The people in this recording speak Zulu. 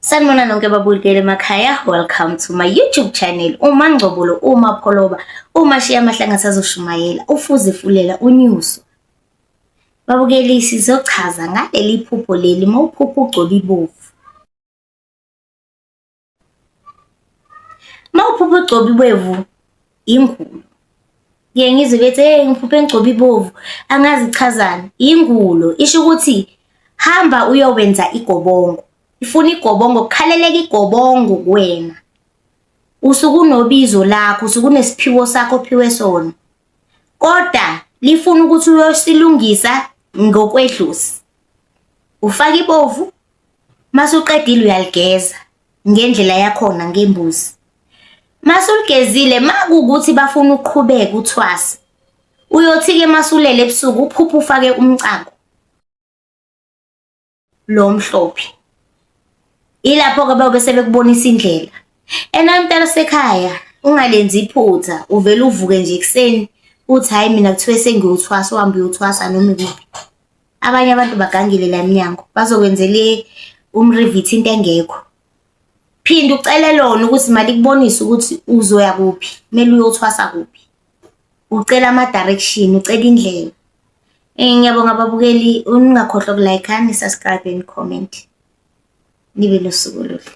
Sanibona nonke babukeli emakhaya, welcome to my YouTube channel. Uma Ngcobulo, uma Pholoba, uma Shiya Mahlanga sazoshumayela, ufuze fulela unyuso. Babukeli sizochaza ngaleli phupho leli mawuphupha ugcoba ibovu. Mawuphupha ugcoba ibovu ingulo. Ngeke ngizwe bethi ngiphuphe ngigcoba ibovu, angazi ichazana. Ingulo isho ukuthi hamba uyowenza igobongo. Ifuna igobongo, kukhaleleka igobongo kuwena. Usuku unobizo lakho, usuku unesiphiwo sakho ophiwe sona. Kodwa lifuna ukuthi uyosilungisa ngokwedlozi. Ufaka ibovu, mase uqedile uyaligeza ngendlela yakhona ngembuzi. Mase uligezile makukuthi bafuna ukuqhubeka uthwase. Uyothi ke masulele ebusuku uphupha ufake umcako. Lo mhlophe. Ilapho ke bese bekubonisa indlela. Enamntana sekhaya ungalenzi iphutha, uvela uvuke nje ekseni uthi hayi mina kuthiwe sengiyothwasa, uhambe uyothwasa noma ikuphi. Abanye abantu bagangile la eminyango bazokwenzele umrivithi into engekho. Phinda ucele lona ukuthi mali kubonisa ukuthi uzoya kuphi, kumele uyothwasa kuphi. Ucela ama direction, ucela indlela. Ngiyabonga babukeli, ungakhohlwa ukulike, subscribe and comment. Nibe nosuku oluhle.